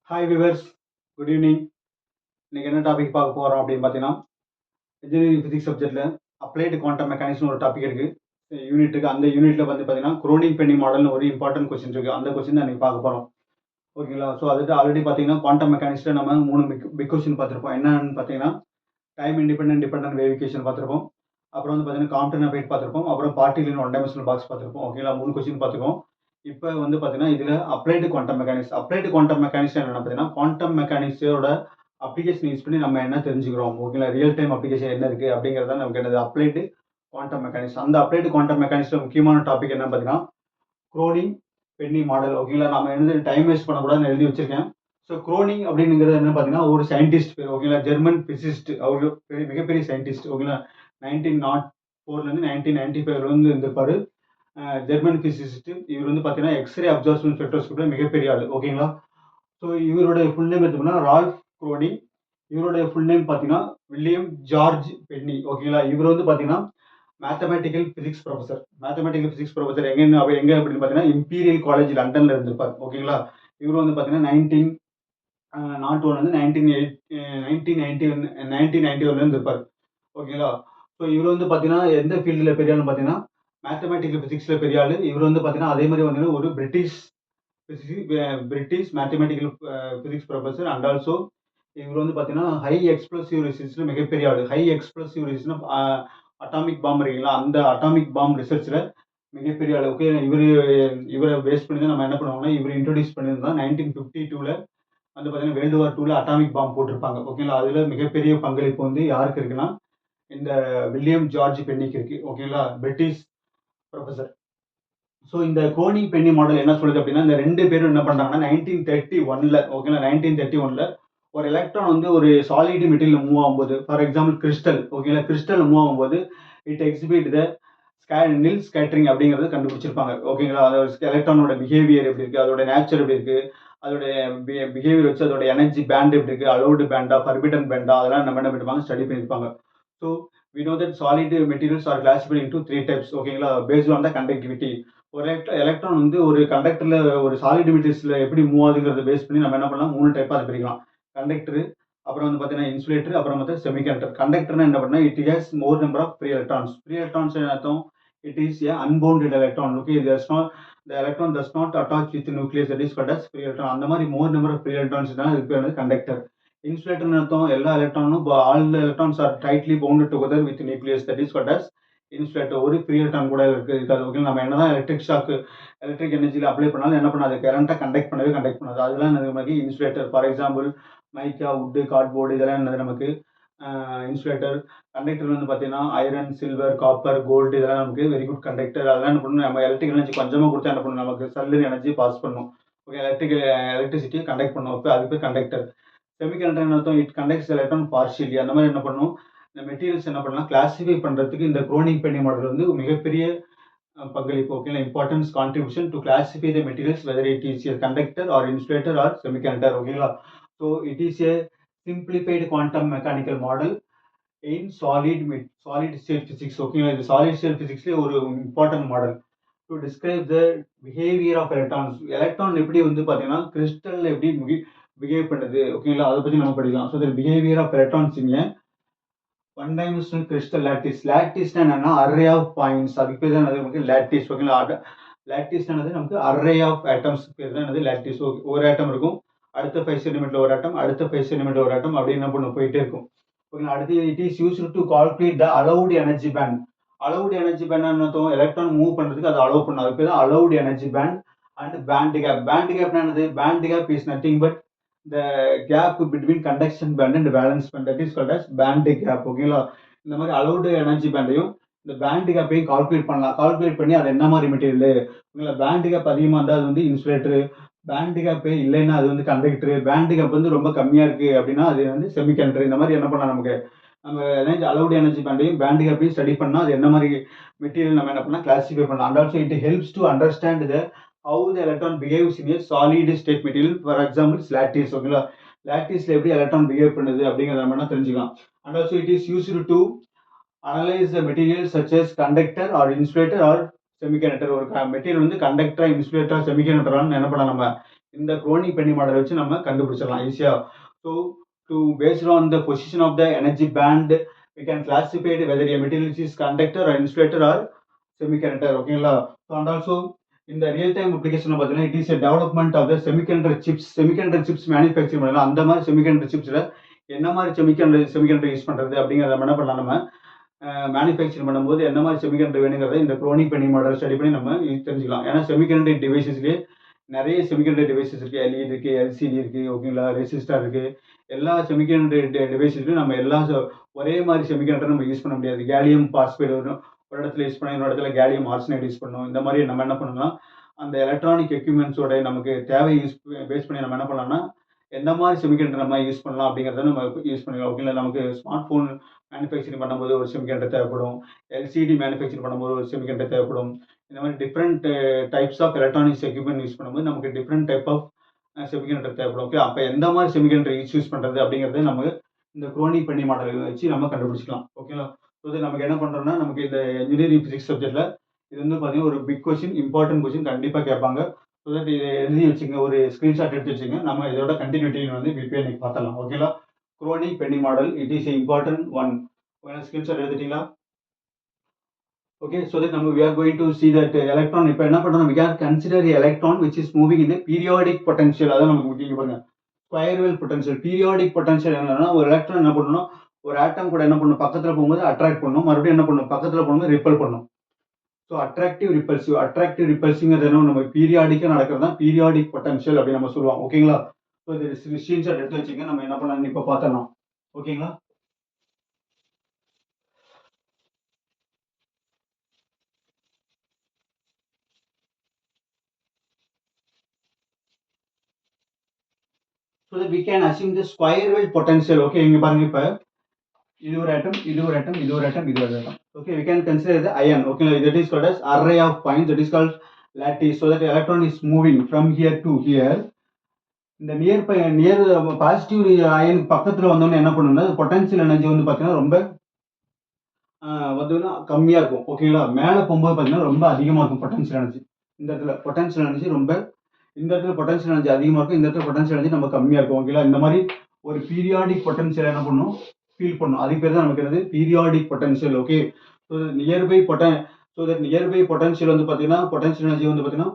Hi viewers, good evening. இன்னைக்கு என்ன topic பார்க்க போகிறோம் அப்படின்னு பார்த்தீங்கன்னா, இன்ஜினியரிங் ஃபிசிக்ஸ் சப்ஜெக்ட்டில் அப்ளைடு குவாண்டம் மெக்கானிக்ஸ்னு ஒரு டாபிக் இருக்குது. யூனிட் இருக்குது. அந்த யூனிட்டில் வந்து பார்த்தீங்கன்னா குரோனிங் பென்னி மாடல்னு ஒரு இம்பார்ட்டன்ட் கொஸ்டின் இருக்குது. அந்த கொஸ்டின் தான் இன்னைக்கு பார்க்க போகிறோம். ஓகேங்களா? ஸோ அதுக்கு ஆல்ரெடி பார்த்தீங்கன்னா குவாண்டம் மெக்கானிக்ஸில் நம்ம 3 பிக் கொஸ்டின் பார்த்துருப்போம். என்னன்னு பார்த்தீங்கன்னா, டைம் இண்டிபெண்டன்ட் டிபெண்டன்ட் வேவிகேஷன் பார்த்துருப்போம். அப்புறம் வந்து பார்த்தீங்கன்னா காம்ப்டன் எஃபெக்ட் பார்த்துருப்போம். அப்புறம் பார்ட்டிகல் இன் ஒன் டைமென்ஷனல் பாக்ஸ் பார்த்துருப்போம். ஓகேங்களா? 3 கொஸ்டின் பார்த்துருக்கோம். இப்போ வந்து பார்த்தீங்கன்னா, இதில் applied quantum mechanics. Applied quantum mechanics என்னென்னு பார்த்தீங்கன்னா, குவாண்டம் மெக்கானிக்ஸோட அப்ளிகேஷன் யூஸ் பண்ணி நம்ம என்ன தெரிஞ்சுக்கிறோம், ஓகேங்களா? ரியல் டைம் அப்ளிகேஷன் என்ன இருக்குது அப்படிங்கிறது தான் நமக்கு என்னது அப்ளைடு குவாண்டம் மெக்கானிக்ஸ். அந்த அப்ளைடு குவாண்டம் மெக்கானிக்ஸில் முக்கியமான டாபிக் என்னன்னு பார்த்தீங்கன்னா, குரோனிங் பென்னி மாடல். ஓகேங்களா? நம்ம வந்து டைம் வேஸ்ட் பண்ணக்கூடாதுன்னு எழுதி வச்சிருக்கேன். ஸோ குரோனிங் அப்படிங்கிறது என்ன பார்த்தீங்கன்னா, ஒரு சயின்டிஸ்ட் பேர். ஓகேங்களா? German physicist. அவர் மிகப்பெரிய சயின்டிஸ்ட். ஓகேங்களா? 1904லேருந்து 1995 வந்து இருந்திருப்பாரு. German physicist. இவர் வந்து பார்த்தீங்கன்னா எக்ஸ்ரே அப்சர்வேஷன் ஸ்பெக்ட்ரோஸ்கோப்பில் மிகப்பெரிய ஆள். ஓகேங்களா? ஸோ இவருடைய ஃபுல் நேம் எடுத்தோம்னா ரால்ஃப் குரோனிங். இவருடைய ஃபுல் நேம் பார்த்தீங்கன்னா வில்லியம் ஜார்ஜ் பென்னி. ஓகேங்களா? இவர் வந்து பார்த்தீங்கன்னா mathematical physics professor. Mathematical physics professor எங்கே அப்படின்னு பார்த்தீங்கன்னா இம்பீரியல் காலேஜ் லண்டனில் இருந்திருப்பார். ஓகேங்களா? இவர் வந்து பார்த்தீங்கன்னா 1901 வந்து 1991 இருந்திருப்பார். ஓகேங்களா? ஸோ இவர் வந்து பார்த்தீங்கன்னா எந்த ஃபீல்டில் பெரிய ஆள்னு பார்த்தீங்கன்னா மேத்தமேட்டிக்கல் பிசிக்ஸில் பெரிய ஆள். இவர் வந்து பார்த்தீங்கன்னா அதே மாதிரி வந்து ஒரு British mathematical physics professor and also இவர் வந்து பார்த்தீங்கன்னா ஹை எக்ஸ்ப்ளோசிவ் ரிசர்ச்சில் மிகப்பெரிய ஆள். ஹை எக்ஸ்ப்ளோசிவ் ரிசர்ச்னா அட்டாமிக் பாம் இருக்குங்களா, அந்த அட்டாமிக் பாம் ரிசர்ச்சில் மிகப்பெரிய ஆள். ஓகே, இவரை பேஸ் பண்ணி தான் நம்ம என்ன பண்ணுவோம்னா, இவர் இன்ட்ரோடியூஸ் பண்ணியிருந்தா 1952ல் வந்து பார்த்தீங்கன்னா வேர்ல்டு வார் 2ல அட்டாமிக் பாம் போட்டிருப்பாங்க. ஓகேங்களா? அதில் மிகப்பெரிய பங்களிப்பு வந்து யாருக்கு இருக்குன்னா, இந்த வில்லியம் ஜார்ஜ் பென்னிக்கு இருக்கு. ஓகேங்களா? British professor. ஸோ இந்த குரோனிங் பென்னி மாடல் என்ன சொல்லுது அப்படின்னா, இந்த 2 பேரும் என்ன பண்றாங்கன்னா 1931ல, ஓகேங்களா? 1931ல ஒரு எலக்ட்ரான் வந்து ஒரு சாலிட் மெட்டீரியல் மூவ் ஆகும்போது, ஃபார் எக்ஸாம்பிள் கிறிஸ்டல். ஓகேங்களா? கிறிஸ்டல் மூவ் ஆகும்போது இட் எக்ஸிபிட் த நில் ஸ்கேட்டரிங் அப்படிங்கிறது கண்டுபிடிச்சிருப்பாங்க. ஓகேங்களா? அதோட எலக்ட்ரானோட பிஹேவியர் எப்படி இருக்கு, அதோட நேச்சர் எப்படி இருக்கு, அதோட பிஹேவியர் வச்சு அதோட எனர்ஜி பேண்ட் எப்படி இருக்கு, அலோடு பேண்டா, பர்பிடன் பேண்டா, அதெல்லாம் நம்ம என்ன பண்ணிருப்பாங்க, ஸ்டடி பண்ணிருப்பாங்க. So we know that solid materials are classified into 3 types. ஓகேங்களா? based on the conductivity. ஒரு எலக்ட்ரான் வந்து ஒரு கண்டக்டர்ல ஒரு சாலிட் மெட்டீரியல்ஸ்ல எப்படி மூவ் ஆகுதுங்கிறத பேஸ் பண்ணி நம்ம என்ன பண்ணலாம், 3 டைப்பா பிரிக்கலாம். கண்டக்டர், அப்புறம் வந்து பார்த்தீங்கன்னா இன்சுலேட்டர், அப்புறம் வந்து செமிகண்டக்டர். கண்டக்டர்னா என்ன பண்ணா, it has more number of free electrons. Free electrons அர்த்தம் it is a unbounded electron. Okay, the electron does not attach with the nucleus, that is called as free electron. அந்த மாதிரி more number of free electrons தான் இதுக்கு வந்து conductor. Insulator அர்த்தம் எல்லா எலக்ட்ரானும் all electrons are tightly bounded together with nucleus, that is called as insulator. ஒரு free electron கூட இருக்காது. ஓகே, நம்ம என்னதான் எலக்ட்ரிக் ஷாக் எலக்ட்ரிக் எனர்ஜியில் அப்ளை பண்ணாலும் என்ன பண்ணாது, கரண்ட்டாக கண்டக்ட் பண்ணாது. அதெல்லாம் நமக்கு insulator. For example mica, wood, cardboard, இதெல்லாம் என்னது நமக்கு இன்சுலேட்டர். கண்டக்டர் வந்து பார்த்தீங்கன்னா ஐரன், சில்வர், காப்பர், கோல்டு, இதெல்லாம் நமக்கு வெரி குட் கண்டக்டர். அதெல்லாம் என்ன பண்ணணும், நம்ம எலக்ட்ரிக் எனர்ஜி கொஞ்சமாக கொடுத்தா என்ன பண்ணணும், நமக்கு சல்லுன்னு எனர்ஜி பாஸ் பண்ணும். ஓகே, எலக்ட்ரிசிட்டியை கண்டக்ட் பண்ணும். இப்போ அது பேர் கண்டக்டர். செமிகண்டக்டர் அர்த்தம் இட் கண்டக்ட்ஸ் எலக்ட்ரான் பார்ஷியலி. அந்த மாதிரி என்ன பண்ணும், இந்த மெட்டீரியல்ஸ் என்ன பண்ணலாம், கிளாசிஃபை பண்ணுறதுக்கு இந்த குரோனிங் பென்னி மாடல் வந்து மிகப்பெரிய பங்களிப்பு. ஓகேங்களா? Importance contribution to classify the materials whether it is a conductor or insulator or semiconductor. ஓகேங்களா? So it is a simplified quantum mechanical model in solid state physics. ஓகேங்களா? இது சாலிட் ஸ்டேட் பிசிக்ஸ்லேயே ஒரு important model to describe the behaviour of electrons. Electron எப்படி வந்து பார்த்தீங்கன்னா crystal எப்படி behave பண்ணுது. ஓகேங்களா? அதை பற்றி நம்ம படிக்கலாம். So the behaviour of electrons in one dimensional crystal lattice. லாட்டிஸ்னா என்னன்னா அரே ஆஃப் பாயிண்ட்ஸ். அதுக்கு பேர் தான் நமக்கு லாட்டிஸ். ஓகேங்களா? லாட்டிஸ்னானது நமக்கு அரே ஆஃப் ஆட்டம்ஸ் பேர் தான் என்னது லாட்டிஸ். ஓகே, ஒரு ஆட்டம் இருக்கும், அடுத்த 5 சென்டிமீட்டர் ஒரு ஆட்டம், அடுத்த 5 சென்டிமீட்டர் ஒரு ஆட்டம், அப்படி என்ன பண்ண போயிட்டே இருக்கும். ஓகேங்களா? அடுத்து it is used to calculate the allowed energy band. Allowed energy band அர்த்தம் எலக்ட்ரான் மூவ் பண்றதுக்கு அது அலோவ் பண்ணும். அது பேர் தான் allowed energy band. And band gap. Band கேப்னா என்னது, band gap is nothing but the gap between conduction band and valence band, that is called as band gap. ஓகேங்களா? இந்த மாதிரி அலௌடு எனர்ஜி பேண்டையும் இந்த பேண்ட் கேப்பையும் கால்குலேட் பண்ணலாம். கால்குலேட் பண்ணி அது என்ன மாதிரி மெட்டீரியல். ஓகேங்களா? பேண்ட் கேப் அதிகமாக இருந்தால் அது வந்து இன்சுலேட்டர், பேண்ட் கேப் இல்லைன்னா அது வந்து கண்டக்டர், பேண்ட் கேப் வந்து ரொம்ப கம்மியாக இருக்கு அப்படின்னா அது வந்து செமிகண்டக்டர். இந்த மாதிரி என்ன பண்ணலாம், நமக்கு நம்ம எனர்ஜி அலௌடு எனர்ஜி பேண்டையும் பேண்ட் கேப்பையும் ஸ்டடி பண்ணால் அது என்ன மாதிரி மெட்டீரியல் நம்ம என்ன பண்ணலாம், கிளாசிஃபை பண்ணலாம். And also it helps to understand the how the electron behaves in a solid state material. For example, lattice. ஓகேங்களா? லாட்டிஸ்ல எப்படி எலக்ட்ரான் பிஹேவ் பண்ணுது அப்படிங்கிறத நம்ம என்ன தெரிஞ்சுக்கலாம். And also it is used to analyse the material such as conductor or insulator or semiconductor. ஒரு மெட்டீரியல் வந்து கண்டக்டரா, இன்சுலேட்டரா, செமிகண்டக்டரான்னு என்ன பண்ணலாம், நம்ம இந்த க்ரோனி பென்னி மாடலை வச்சு நம்ம கண்டுபிடிச்சிடலாம் ஈஸியாக. So to based on the position of the energy band we can classify it whether a material is conductor or insulator or semiconductor. ஓகேங்களா. and also இந்த ரியல் டைம் அப்ளிகேஷன் பார்த்தீங்கன்னா it is a development of the semiconductor chips manufacture பண்ணலாம். அந்த மாதிரி செமிகண்டர் சிப்ஸில் என்ன மாதிரி செமிகண்டர் use பண்ணுறது அப்படிங்கிறத நம்ம என்ன பண்ணலாம், நம்ம மேனுஃபேக்சர் பண்ணும்போது என்ன மாதிரி செமிகண்டர் வேணுங்கிறத இந்த க்ரோனி பென்னி மாடல் ஸ்டடி பண்ணி நம்ம தெரிஞ்சுக்கலாம். ஏன்னா செமிகண்டர் டிவைசஸ்லேயே நிறைய செமிகண்டர் டிவைசஸ் இருக்குது. எல்இடி இருக்குது, எல்சிடி இருக்குது, ஓகேங்களா, ரெசிஸ்டார் இருக்குது. எல்லா செமிகண்டர் டிவைசஸ்லையும் நம்ம எல்லா ஒரே மாதிரி செமிகண்டர் நம்ம யூஸ் பண்ண முடியாது. கேலியம் பாஸ்பேட் வரும், ஒரு இடத்துல யூஸ் பண்ண, இன்னொரு இடத்துல கேலியம் ஆர்சனைட் யூஸ் பண்ணணும். இந்த மாதிரி நம்ம என்ன பண்ணலாம், அந்த எலக்ட்ரானிக் எக்யூப்மெண்ட்ஸோட நமக்கு தேவை பேஸ் பண்ணி நம்ம என்ன பண்ணலாம்னா எந்த மாதிரி செமிகண்டர் நம்ம யூஸ் பண்ணலாம் அப்படிங்கிறத நம்ம யூஸ் பண்ணிக்கலாம். ஓகேங்களா. நமக்கு ஸ்மார்ட் ஃபோன் மேனுஃபேக்சரிங் பண்ணும்போது ஒரு செமிகண்டர் தேவைப்படும், எல்சிடி மேனுஃபேக்சர் பண்ணும்போது ஒரு செமிகண்டர் தேவைப்படும். இந்த மாதிரி different types of electronics equipment use பண்ணும்போது நமக்கு டிஃப்ரெண்ட் டைப் ஆஃப் செமிகண்டர் தேவைப்படும். ஓகே, அப்போ எந்த மாதிரி செமிகண்டர் யூஸ் பண்ணுறது அப்படிங்கிறது நமக்கு இந்த க்ரோனி பென்னி மாடல் வச்சு நம்ம கண்டுபிடிச்சிக்கலாம். ஓகேங்களா. ஸோ இது நமக்கு என்ன பண்ணுறோம்னா, நமக்கு இந்த இன்ஜினியரிங் ஃபிசிக்ஸ் சப்ஜெக்ட்டில் இது வந்து பார்த்தீங்கன்னா ஒரு பிக் கொஷின், இம்பார்ட்டன்ட் கொஷின் கண்டிப்பாக கேட்பாங்க. ஸோ தட் இதை எழுதி வச்சுங்க, ஒரு ஸ்க்ரீன்ஷாட் எடுத்து வச்சுங்க. நம்ம இதோட கண்டினியூட்டி வந்து இப்போ இன்னைக்கு பார்த்தலாம். ஓகேங்களா. Kronig Penney model it is important one. Screenshot எடுத்துட்டீங்களா? Okay, so that we are going to see that electron. இப்போ என்ன பண்றோம், we can consider the electron which is moving in the periodic potential. அதான் நமக்கு முக்கியம் பாருங்க, square wave potential. Periodic potential என்னன்னா, ஒரு எலக்ட்ரான் என்ன பண்ணணும், ஒரு ஆட்டம் கூட என்ன பண்ணணும், பக்கத்துல போகும்போது அட்ராக்ட் பண்ணணும், மறுபடியும் என்ன பண்ணணும், பக்கத்துல போகும்போது ரிப்பல் பண்ணணும். ஸோ அட்ராக்டிவ் ரிப்பல்சிங்கிறது என்ன, நம்ம பீரியாடிக்காக நடக்கிறது தான் பீரியாடிக் பொட்டன்ஷியல் அப்படின்னு நம்ம சொல்லுவோம். ஓகேங்களா. ஸோ இது ஸ்க்ரீன்ஷாட் எடுத்து வச்சுங்க, நம்ம என்ன பண்ணலாம் இப்போ பார்த்தலாம். ஓகேங்களா. So that we can assume the square wave potential. Okay, இங்க பாருங்க, இப்ப இது ஒரு atom, இது ஒரு atom, இது ஒரு atom, இது ஒரு atom. Okay, we can consider the ion. Okay, that is called as array of points, that is called lattice. So that electron is moving from here to here. இந்த near positive iron பக்கத்துல வந்தோம்னா என்ன பண்ணுன்னா, potential energy வந்து பாத்தீங்கன்னா ரொம்ப வந்து கம்மியா இருக்கும். ஓகேங்களா. மேல போகும்போது பாத்தீங்கன்னா ரொம்ப அதிகமா இருக்கும் பொட்டன்ஷியல் எனர்ஜி. இந்த இடத்துல பொட்டன்ஷியல் எனர்ஜி ரொம்ப, இந்த இடத்துல பொட்டன்ஷியல் எனர்ஜி அதிகமாக இருக்கும், இந்த இடத்துல பொட்டன்ஷியல் எனர்ஜி நம்ம கம்மியாக இருக்கும். ஓகேங்களா. இந்த மாதிரி ஒரு பீரியாடிக் பொட்டன்ஷியல் என்ன பண்ணும், ஃபீல் பண்ணும். அதுக்கு பேர் தான் நமக்கு என்னது, periodic potential. Okay. So nearby potential வந்து பார்த்தீங்கன்னா, பொட்டன்ஷியல் எனர்ஜி வந்து பார்த்தீங்கன்னா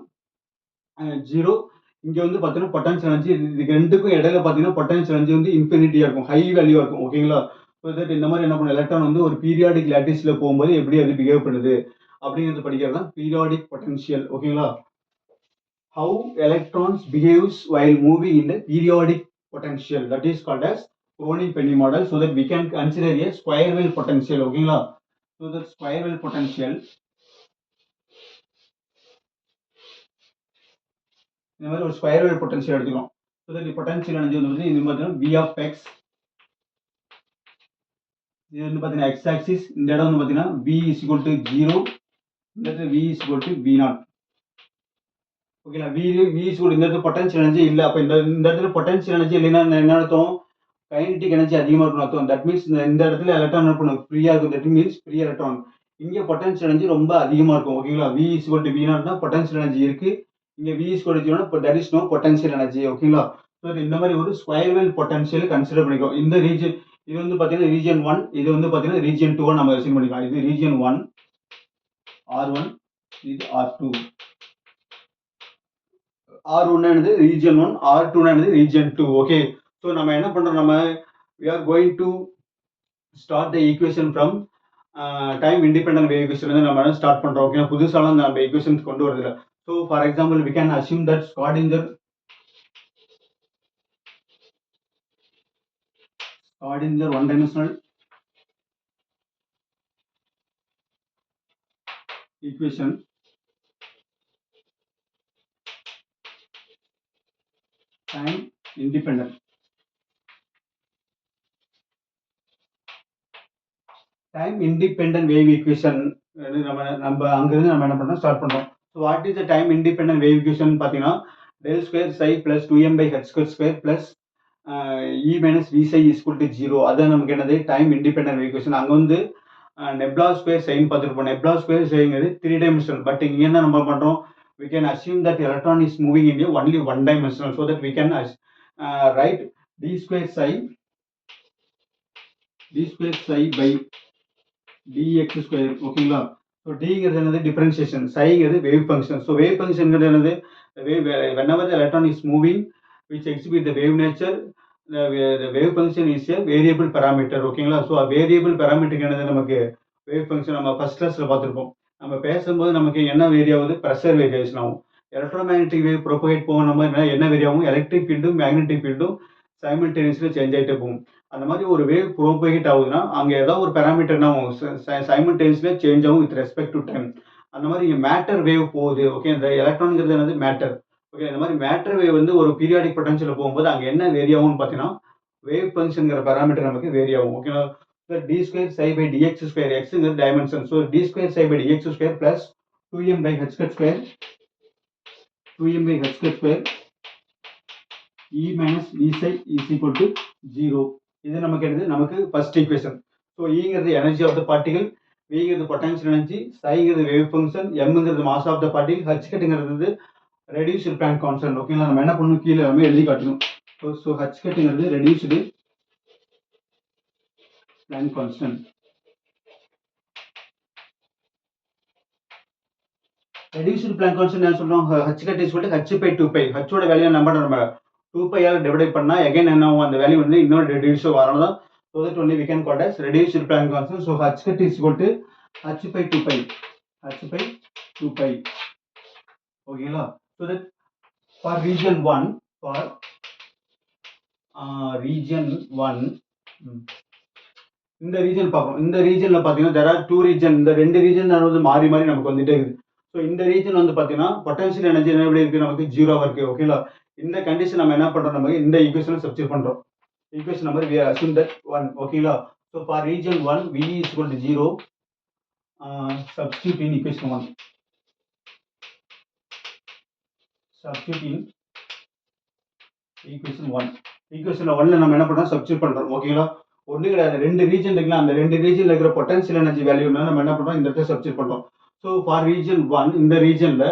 0. இங்கே வந்து பார்த்தீங்கன்னா பொட்டன்ஷியல் எனர்ஜி, இதுக்கு ரெண்டுக்கும் இடையில பார்த்தீங்கன்னா பொட்டன்ஷியல் எனர்ஜி வந்து இன்ஃபினிட்டியாக இருக்கும், ஹை வேல்யூவாக இருக்கும். ஓகேங்களா. ஸோ தட் இந்த மாதிரி என்ன பண்ணும், எலக்ட்ரான் வந்து ஒரு பீரியாடிக் லேட்டிஸில் போகும்போது எப்படி அது பிஹேவ் பண்ணுது அப்படிங்கிறது படிக்கிறது தான் பீரியாடிக் பொட்டன்ஷியல். ஓகேங்களா. How electrons behaves while moving in the periodic potential, that is called as Kronig Penney model. So that we can consider a square wave potential. ஓகேங்களா. So the square wave potential, இந்த மாதிரி ஒரு square wave potential எடுத்துக்கிறோம். So that the potential energy வந்து இது பார்த்தீங்கன்னா v of x, இது வந்து பார்த்தீங்கன்னா x axis, இந்த இடம் வந்து பார்த்தீங்கன்னா v is equal to 0, இந்த இடத்துல v is equal to v0. ஓகேங்களா. v is equal, இந்த இடத்துல பொட்டன்ஷியல் எனர்ஜி இல்லை. அப்போ இந்த இடத்துல பொட்டன்ஷியல் எனர்ஜி இல்லைன்னா என்ன அர்த்தம், கைனடிக் எனர்ஜி அதிகமாக இருக்கும் அர்த்தம். தட் மீன்ஸ் இந்த இடத்துல எலக்ட்ரான் என்ன பண்ணும், ஃப்ரீயாக இருக்கும். That means free electron. இங்கே பொட்டன்ஷியல் எனர்ஜி ரொம்ப அதிகமாக இருக்கும். ஓகேங்களா. v is equal to v0 தான் பொட்டன்ஷியல் எனர்ஜி இருக்கு. இங்கே v is equal to 0, that is no potential energy. ஓகேங்களா. ஸோ இந்த மாதிரி ஒரு ஸ்கொயர் வேவ் பொட்டன்ஷியல் கன்சிடர் பண்ணிக்கிறோம். இந்த ரீஜன், இது வந்து பார்த்தீங்கன்னா ரீஜன் 1, இது வந்து பார்த்தீங்கன்னா ரீஜன் 2 நம்ம அசைன் பண்ணிக்கலாம். இது ரீஜன் 1 R1, இது R2. R1 என்னது ரீஜன் 1, R2 என்னது ரீஜன் 2. ஓகே. ஸோ நம்ம என்ன பண்றோம், நம்ம we are going to start the equation from time independent wave equation வந்து நம்ம ஸ்டார்ட் பண்றோம். ஓகே. புதுசாலாம் நம்ம ஈக்குவேஷன்ஸ் கொண்டு வரது இல்லை. So for example we can assume that Schrödinger one dimensional equation time independent. Time independent wave equation நம்ம அங்கிருந்து நம்ம என்ன பண்ணோம், ஸ்டார்ட் பண்ணுறோம். So what is the time independent wave equation பார்த்தீங்கன்னா, del square psi plus 2m/h² plus E minus V psi is equal to 0. அதான் நமக்கு என்னது டைம் இண்டிபெண்டன்ட் வேவ் ஈக்குவேஷன். அங்கே வந்து நெப்லா ஸ்கொயர் சைன் பார்த்துருப்போம். Nabla square சைங்கிறது 3 dimensional. பட் இங்கே என்ன நம்ம பண்ணுறோம், we can assume that electron is moving in a only one dimensional, so that we can write d square psi by dx square. ஓகேங்களா? So டிங்கிறது என்னது differentiation, சைங்கிறது wave function. So wave ஃபங்க்ஷன்கிறது என்னது whenever the electron is moving which exhibit the wave nature, the wave function is a variable parameter. ஓகேங்களா? So variable பராமீட்டருக்கு என்னது நமக்கு wave function நம்ம ஃபர்ஸ்ட் கிளாஸ்ல பார்த்துருப்போம். நம்ம பேசும்போது நமக்கு என்ன வேரி ஆகுது, ப்ரெஷர் வேரியேஷன் ஆகும். எலக்ட்ரோமேக்னெட்டிக் வேவ் ப்ரொபகேட் போகும் நம்ம என்ன வேரி ஆகும், எலக்ட்ரிக் ஃபீல்டும் மேக்னெட்டிக் ஃபீல்டும் சைமல்டேனியஸ்லி சேஞ்ச் ஆகிட்டே போகும். அந்த மாதிரி ஒரு வேவ் ப்ரோபகேட் ஆகுதுன்னா அங்கே ஏதாவது ஒரு பேராமீட்டர் தான் சைமல்டேனியஸ்லி சேஞ்ச் ஆகும் வித் ரெஸ்பெக்ட் டு டைம். அந்த மாதிரி இங்கே மேட்டர் வேவ் போகுது. ஓகே, இந்த எலக்ட்ரான்ங்கிறது என்னது மேட்டர். ஓகே, இந்த மாதிரி மேட்டர் வேவ் வந்து ஒரு பீரியாடிக் பொட்டன்ஷியல் போகும்போது அங்கே என்ன வேரி ஆகும்னு பார்த்தீங்கன்னா வேவ் ஃபங்க்ஷன்ங்கிற பேராமீட்டர் நமக்கு வேரி ஆகும். ஓகேங்களா? d square psi by dx square, x is the dimension, so d square psi by dx square plus 2m by h square e minus v psi is equal to 0. இது நமக்கு என்னது, நமக்கு first equation. So ஈங்கிறது energy of the particle, விங்கிறது potential energy, சைங்கிறது wave function, எம்ங்கிறது mass of the particle, h கட்டுங்கிறது reduced Planck constant. ஓகேங்களா? நம்ம என்ன பண்ணணும், கீழே எல்லாமே எழுதி காட்டணும். ஸோ ஹச் கட்டுங்கிறது reduced Planck constant. Reduced Planck constant என்ன சொல்றோம், h cut is h by 2π. ஹச்சோட வேல்யூ நம்பர் நம்ம 2π ஆல டிவைட் பண்ணா அகைன் என்ன ஆகும், அந்த வேல்யூ வந்து இன்னொரு ரெடியூஸ் வரணும் தான். So that only we can call as reduced Planck constant. So h cut is equal to h by 2π. ஓகேங்களா? So that for region 1 இந்த ரீஜன் பார்ப்போம். இந்த ரீஜன்ல பாத்தீங்கன்னா there are two region. இந்த ரெண்டு ரீஜன் வந்து மாறி மாறி நமக்கு வந்துட்டே இருக்குது. ஸோ இந்த ரீஜன் வந்து பாத்தீங்கன்னா பொட்டன்ஷியல் எனர்ஜி என்ன எப்படி இருக்கு, நமக்கு 0 இருக்கு. ஓகேங்களா? இந்த கண்டிஷன் நம்ம என்ன பண்றோம், நமக்கு இந்த ஈக்குவேஷனை சப்ஸ்டிட்யூட் பண்றோம். Equation number we assume that 1. Okay la. So for region 1 V is equal to 0. Substitute in equation 1. Substitute in equation 1. Equation 1 நம்ம என்ன பண்றோம், சப்ஸ்டிட்யூட் பண்றோம். ஓகேங்களா? ஒண்ணு கிடையாது, ரெண்டு ரீஜன் இருக்குல, அந்த ரெண்டு ரீஜன்ல இருக்கிற பொட்டன்ஷியல் எனர்ஜி வேல்யூ நம்ம என்ன பண்றோம், இந்த இடத்துல சப்ஸ்டிட்யூட் பண்றோம். ஸோ ஃபார் ரீஜன் 1 இந்த ரீஜன்ல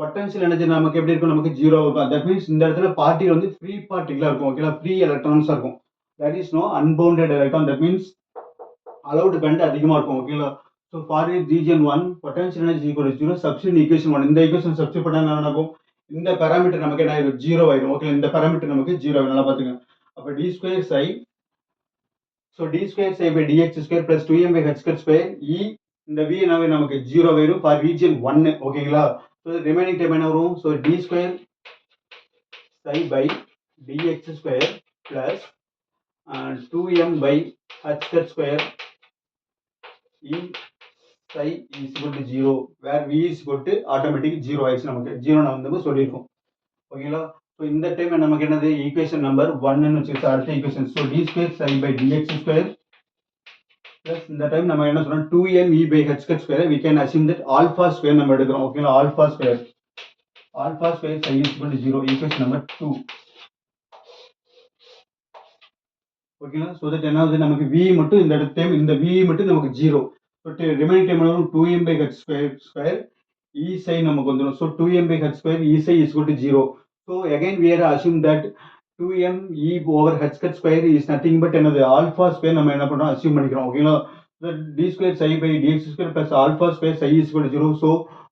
பொட்டன்ஷியல் எனர்ஜி நமக்கு எப்படி இருக்கும், நமக்கு 0 இருக்கும். தட் மீன்ஸ் இந்த இடத்துல பார்ட்டிகல் வந்து ஃப்ரீ பார்ட்டிகளா இருக்கும். ஓகேங்களா? ஃப்ரீ எலக்ட்ரான்ஸா இருக்கும். That is no unbounded electron. That means allowed band அதிகமா இருக்கும். ஓகேங்களா? So for region 1 potential energy equal to 0. Substitute equation 1. இந்த equation substitute பண்ணா என்ன ஆகும், இந்த பாராமீட்டர் நமக்கு என்ன ஆயிடும், 0 ஆயிடும். ஓகே, இந்த பாராமீட்டர் நமக்கு 0 ஆயிடும். நல்லா பாத்துங்க. அப்ப d square psi, so d square psi by dx square plus 2m by h square e, இந்த v என்னவே நமக்கு 0 ஆயிடும் for region 1. ஓகேங்களா? So remaining term என்ன வரும், so d square psi by dx square plus 2m by h square e psi is equal to 0, where v is equal to automatic 0 ஆயிடுச்சு. நமக்கு 0 நம்ம சொல்லியிருக்கோம். ஓகேங்களா? ஸோ இந்த டைம் நமக்கு என்னது, ஈக்குவேஷன் நம்பர் 1 வச்சுக்கிட்டு அடுத்த equation. So d square psi by dx square plus இந்த டைம் நம்ம என்ன சொல்றோம், 2m e by h square. we can assume that alpha square நம்ம எடுக்கிறோம். ஓகேங்களா? alpha square psi is equal to 0, equation number 2. ஓகேங்களா? ஸோ தட் என்ன ஆகுது, நமக்கு v மட்டும் இந்த டைம் இந்த v மட்டும் நமக்கு 0. ஸோ ரிமைனிங் டைம் வரும் 2m by h square e psi நமக்கு வந்துடும். So 2m by h square e psi is equal to 0. So again we are assume that 2m e over h square is nothing but என்னது, alpha square நம்ம என்ன பண்றோம், assume பண்ணிக்கிறோம். ஓகேங்களா? So d square psi by dx square plus alpha square psi is equal to 0. So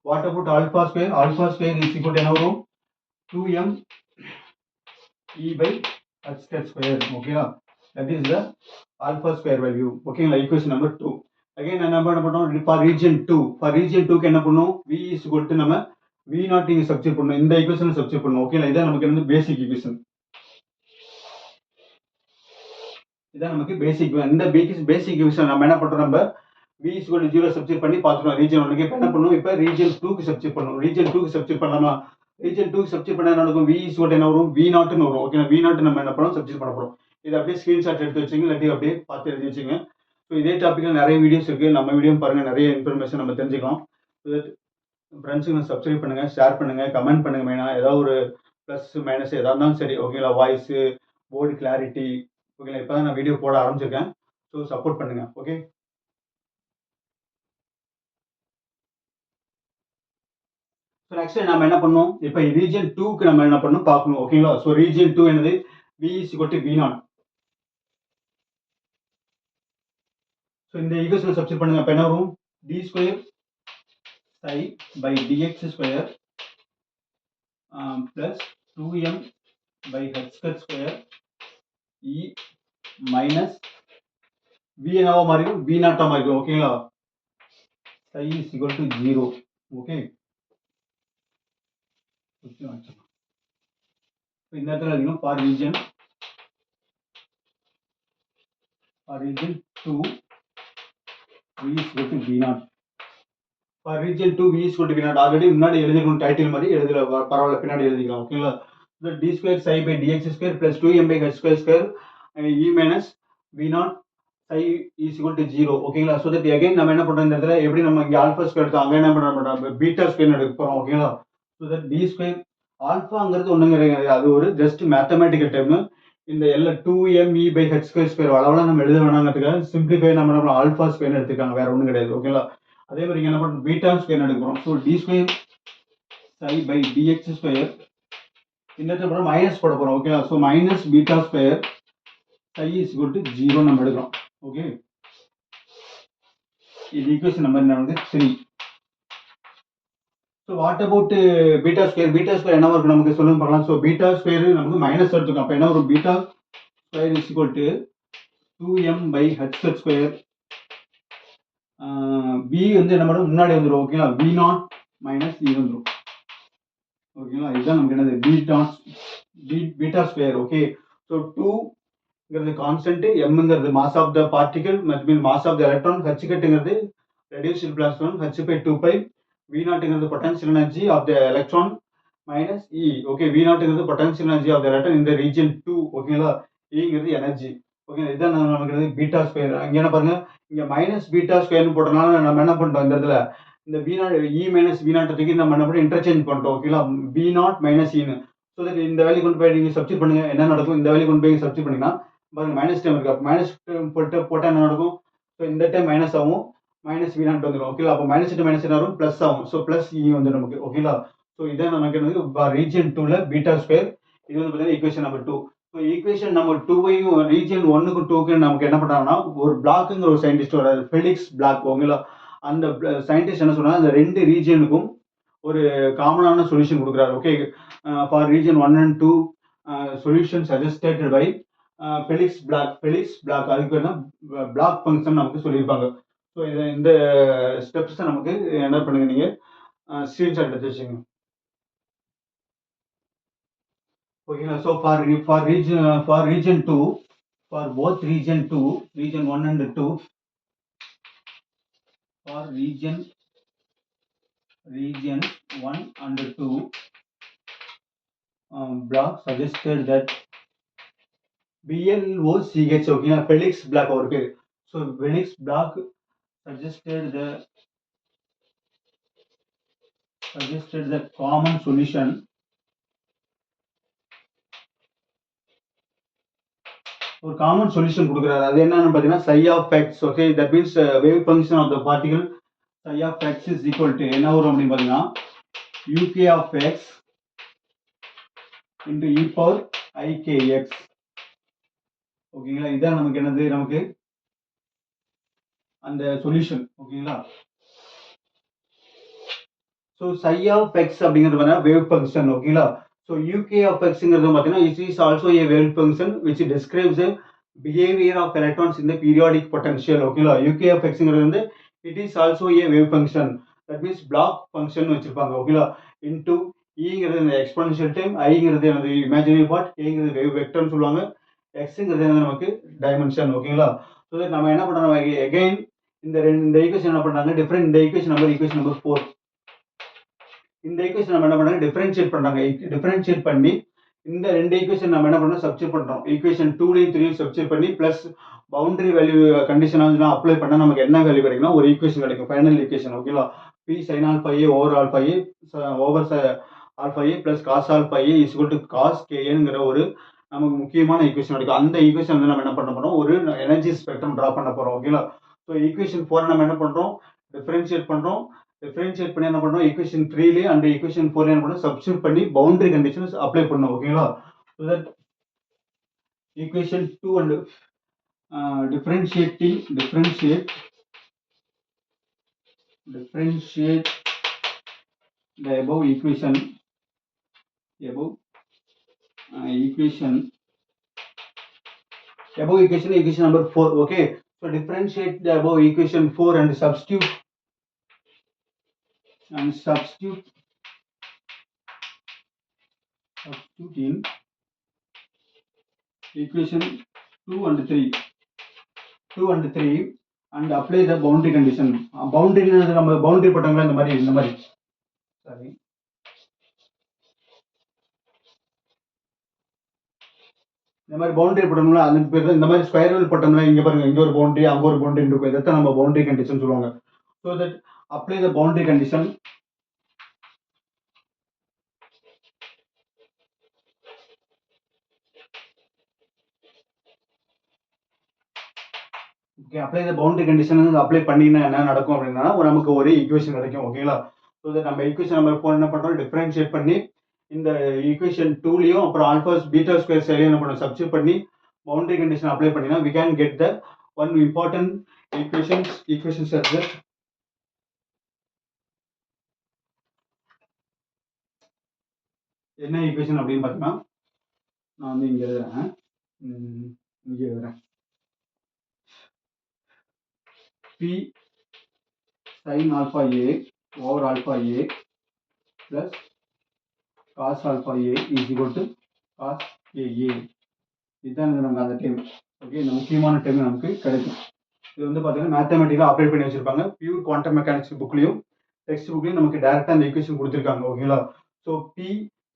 what about alpha square? Alpha square is equal to என்ன வரும், 2m e by h square. ஓகேங்களா? That is the alpha square value. ஓகேங்களா? equation number 2. again என்ன பண்ணோம், for region 2 க்கு என்ன பண்ணோம், v is equal to நம்ம v0 இங்க சப்ஸ்டிட்யூட் பண்ணோம், இந்த ஈக்குவேஷனை சப்ஸ்டிட்யூட் பண்ணோம். ஓகேங்களா? இதான் நமக்கு வந்து பேசிக் ஈக்குவேஷன். இதான் நமக்கு பேசிக். இந்த பேசிக் ஈக்குவேஷன் நம்ம என்ன பண்றோம், நம்ம v is equal to 0 substitute பண்ணி பார்த்துட்டோம் ரீஜன் 1க்கு. இப்போ என்ன பண்ணுவோம், இப்போ ரீஜன் 2க்கு சப்ஸ்டிட்யூட் பண்ணுவோம். ரீஜன் 2க்கு சப்ஸ்டிட்யூட் பண்ணலாமா, ரீஜன் 2க்கு சப்ஸ்டிட்யூட் பண்ணா என்ன நடக்கும், v is equal to என்ன வரும், v0 ன்னு வரும். ஓகேங்களா? v0 நம்ம என்ன பண்ணோம், சப்ஸ்டிட்யூட் பண்ண போறோம். இதை அப்படியே ஸ்கிரீன்ஷாட் எடுத்து வச்சுங்க, இல்லாட்டி அப்படியே பார்த்து எழுதி வச்சுங்க. ஸோ இதே டாப்பிக்கில் நிறைய வீடியோஸ் இருக்குது, நம்ம வீடியோ பாருங்கள், நிறைய இன்ஃபர்மேஷன் நம்ம தெரிஞ்சுக்கலாம். ஃப்ரெண்ட்ஸுங்க சப்ஸ்கிரைப் பண்ணுங்கள், ஷேர் பண்ணுங்கள், கமெண்ட் பண்ணுங்கள். மெயினாக ஏதாவது ஒரு ப்ளஸ் மைனஸ் எதாக இருந்தாலும் சரி. ஓகேங்களா? Voice, board clarity. ஓகேங்களா? இப்போ தான் நான் வீடியோ போட ஆரம்பிச்சிருக்கேன். ஸோ சப்போர்ட் பண்ணுங்கள். ஓகே. ஸோ நெக்ஸ்ட் நம்ம என்ன பண்ணணும், இப்போ ரீஜன் 2க்கு நம்ம என்ன பண்ணணும் பார்க்கணும். ஓகேங்களா? ஸோ ரீஜன் 2 என்னது, V is equal to V0. So இந்த ஈக்குவேஷன் சப்ஸ்டிட் பண்ணுங்க. அப்போ என்ன வரும், d square psi by dx square plus 2m by h square e minus v என்னவா மாறிடும், v0 மாறிடும். ஓகேங்களா? psi is equal to 0. Okay, இந்த இடத்துல எழுதிக்கணும் for region 2 v is equal to v0. For region 2 v is equal to v0 already முன்னாடி எழுதிக்கணும், title மாதிரி எழுதல, பரவாயில்ல பின்னாடி எழுதிக்கலாம். ஓகேங்களா? d square psi by dx square plus 2m by h square e minus v0 psi is equal to 0. ஓகேங்களா? So that again நம்ம என்ன பண்றோம், இந்த இடத்துல எப்படி நம்ம இங்கே ஆல்ஃபா ஸ்கொயர் எடுத்தோம், அங்கே என்ன பண்ணுறோம், பீட்டா ஸ்கொயர் எடுக்க போறோம். ஓகேங்களா? ஸோ தட் d ஸ்கொயர் ஆல்ஃபாங்கிறது ஒன்றும் கிடையாது, அது ஒரு ஜஸ்ட் மேத்தமேட்டிக்கல் டேர்ம். இந்த எல்லாம் 2me by h ஸ்கொயர் அளவெல்லாம் நம்ம எழுத வேணாங்கிறதுக்காக சிம்பிளிஃபை நம்ம என்ன ஆல்ஃபா ஸ்கொயர் எடுத்துக்காங்க, வேற ஒன்றும் கிடையாது. ஓகேங்களா? அதே மாதிரி என்ன பண்ணுறோம், பீட்டா ஸ்கொயர் எடுக்கிறோம். So d square psi by dx square இந்த இடத்துல மைனஸ் போட போறோம். ஓகேங்களா? So minus beta square psi is equal to 0 நம்ம எடுக்கிறோம். ஓகே, இது ஈக்குவேஷன் நம்பர் நமக்கு 3. So what about beta square, beta square என்ன இருக்கு நமக்கு சொல்லுங்க பார்க்கலாம். ஸோ பீட்டா ஸ்கொயர் நமக்கு மைனஸ் எடுத்துக்கோம். அப்போ என்ன ஒரு beta square is equal to 2m by h square b வந்து என்ன பண்ணும், முன்னாடி வந்துடும். ஓகேங்களா? v0 மைனஸ் e வந்துடும். ஓகேங்களா? இதுதான் நமக்கு என்னது பீட்டா ஸ்கொயர். ஓகே, ஸோ 2ங்கிறது கான்ஸ்டன்ட், mங்கிறது mass of the particle mean mass of the electron, h கட்டுங்கிறது reduced plasma h by 2pi, v0ங்கிறது potential energy of the electron minus e. Okay, v0ங்கிறது potential energy of the electron இந்த region 2. ஓகேங்களா? ங்கிறது energy. Okay, இதுதான் நமக்கு beta square. அங்கே என்ன பாருங்க, இங்கே மைனஸ் பீட்டா ஸ்கொயர்னு போட்டனால நம்ம என்ன பண்ணிட்டோம், இந்த இடத்துல இந்த v0 e மைனஸ் v0 தூக்கி நம்ம என்ன பண்ணி இன்டர்சேஞ்ச் பண்ணிட்டோம். ஓகேங்களா? v0 minus e. So that இந்த வேல்யூ கொண்டு போய் நீங்கள் சப்ஸ்டிட் பண்ணுங்க, என்ன நடக்கும், இந்த வேல்யூ கொண்டு போய் சப்ஸ்டிட் பண்ணிங்கன்னா பாருங்க மைனஸ் டைம் இருக்கு. மைனஸ் போட்டால் என்ன நடக்கும், ஸோ இந்த டைம் மைனஸ் ஆகும், மைனஸ் v0 வந்துடும். ஓகேங்களா? அப்போ மைனஸ் டு மைனஸ் என்ன வரும், பிளஸ் ஆகும். ஸோ பிளஸ் e வந்து நமக்கு. ஓகேங்களா? ஸோ இதான் நமக்கு என்னது ரீஜன் 2ல பீட்டா ஸ்கொயர். இது வந்து பார்த்தீங்கன்னா equation number 2. So equation number 2வையும் ரீஜன் 1க்கும் 2க்கும் நமக்கு என்ன பண்ணாங்கன்னா, ஒரு பிளாக்குங்கிற ஒரு சயின்டிஸ்ட் வராது, ஃபெலிக்ஸ் பிளாக். ஓகேங்களா? அந்த சயின்டிஸ்ட் என்ன சொன்னா, அந்த ரெண்டு ரீஜனுக்கும் ஒரு காமனான சொல்யூஷன் கொடுக்குறாரு. Okay, for region 1 and 2 solution suggested by Felix Bloch. அதுக்கு பேர் தான் பிளாக் ஃபங்க்ஷன் நமக்கு சொல்லியிருப்பாங்க. ஸோ இந்த ஸ்டெப்ஸை நமக்கு என்ன பண்ணுங்க, நீங்கள் ஸ்க்ரீன்ஷாட் எடுத்து வச்சுங்க. ஓகேங்களா? So for region 2, for both region 2, region 1 and 2, for region 1 and 2, block suggested that BLOCH. ஓகேங்களா? ஃபெலிக்ஸ் பிளாக் அவர் பேர். So Felix Bloch suggested the common solution ஒரு காமன் சொல்யூஷன் கொடுக்குறாரு. அது என்னன்னு பார்த்தீங்கன்னா psi of x. ஓகே, that means wave function of the particle psi of x is equal to என்ன வரும் அப்படின்னு பார்த்தீங்கன்னா uk of x into e power ikx. ஓகேங்களா? இதான் நமக்கு என்னது, நமக்கு அந்த சொல்யூஷன். ஓகேங்களா? ஸோ psi of x அப்படிங்கிறது பார்த்தீங்கன்னா வேவ் ஃபங்க்ஷன். ஓகேங்களா? ஸோ uk of xங்கிறது பார்த்தீங்கன்னா it is also a wave function which describes the behavior of electrons in the periodic potential. ஓகேங்களா? uk of xங்கிறது வந்து it is also a wave function, that means block function வச்சிருப்பாங்க. ஓகேங்களா? into ங்கிறது இந்த exponential time, ஐங்கிறது எனது imaginary part, ங்கிறது wave வெக்டர்னு சொல்லுவாங்க, எக்ஸுங்கிறது நமக்கு டைமென்ஷன். ஓகேங்களா? ஸோ நம்ம என்ன பண்ணுறோம், எகைன் இந்த ஈக்குவேஷன் என்ன பண்ணுறாங்க, டிஃபரெண்ட் இந்த ஈக்குவேஷன் நம்பர் 4. இந்த ஈக்குவேஷன் நம்ம என்ன பண்ணாங்க, டிஃபரன்ஷியேட் பண்றாங்க. டிஃபரன்ஷியேட் பண்ணி இந்த ரெண்டு ஈக்குவேஷன் நம்ம என்ன பண்ணோம், சப்ஸ்டிட் பண்றோம். ஈக்குவேஷன் 2லையும் 3லையும் சப்ஸ்டிட் பண்ணி plus boundary value condition apply பண்ணா நமக்கு என்ன வேல்யூ கிடைக்கும்னா ஒரு ஈக்குவேஷன் கிடைக்கும், ஃபைனல் ஈக்குவேஷன். ஓகேங்களா? p sin alpha a over alpha a over alpha a plus cos alpha a is equal to cos knங்கிற ஒரு நமக்கு முக்கியமான ஈக்குவேஷன் கிடைக்கும். அந்த ஈக்குவேஷன் வந்து நம்ம என்ன பண்ண போறோம், ஒரு எனர்ஜி ஸ்பெக்ட்ரம் டிரா பண்ண போறோம். ஓகேங்களா? ஸோ ஈக்குவேஷன் 4 நம்ம என்ன பண்றோம், டிஃபரன்ஷியேட் பண்றோம். டிஃபரன்ஷியேட் பண்ணி என்ன பண்ணணும், ஈக்குவேஷன் 3 அண்ட் ஈக்குவேஷன் 4 என்ன பண்ணணும், சப்ஸ்டியூட் பண்ணி பவுண்டரி கண்டிஷன்ஸ் அப்ளை பண்ணணும். ஓகேங்களா? So that equation 2 and differentiate the above equation equation number 4. Okay, so differentiate the above equation 4 and substitute in equation 2 and 3 and apply the boundary condition. Boundary நம்ம boundary போட்டோம்ல, இந்த மாதிரி sorry, இந்த மாதிரி boundary போட்டோம்ல, அதுக்கு பேர் தான் இந்த மாதிரி ஸ்கொயர் வேல் போட்டோம்ல. இங்க பாருங்க, இங்க ஒரு பவுண்டரி, அங்க ஒரு பவுண்டரி இருக்கும். இதைத்தான் நம்ம பவுண்டரி கண்டிஷன் சொல்லுவாங்க. So that apply the boundary condition. Okay, apply the boundary condition apply பண்ணினா என்ன நடக்கும் அப்படின்னா, நமக்கு ஒரு ஈக்குவேஷன் கிடைக்கும். ஓகேங்களா? ஸோ தட் நம்ம ஈக்குவேஷன் நம்பர் 4 என்ன பண்றோம், டிஃபரன்ஷியேட் பண்ணி இந்த ஈக்குவேஷன் 2லயும் அப்புறம் ஆல்ஃபாஸ் பீட்டா ஸ்கொயர் சைலையும் என்ன பண்ணணும், சப்ஸ்டியூட் பண்ணி பவுண்டரி கண்டிஷன் அப்ளை பண்ணினா we can get the one important equations are there. என்ன ஈக்குவேஷன் அப்படின்னு பார்த்தீங்கன்னா, நான் வந்து இங்க எழுதுறேன், p sin alpha a over alpha a plus cos alpha a is equal to cos a. இதுதான் நமக்கு அந்த டைம். ஓகே, இந்த முக்கியமான டைம் நமக்கு கிடைக்கும். இது வந்து பார்த்தீங்கன்னா மேத்தமெட்டிக்கலாக அப்ளை பண்ணி வச்சிருப்பாங்க. பியூர் குவாண்டம் மெக்கானிக்ஸ் புக்லையும் டெக்ஸ்ட் புக்லையும் நமக்கு டேரெக்டாக அந்த ஈக்குவேஷன் கொடுத்துருக்காங்க. ஓகேங்களா? So B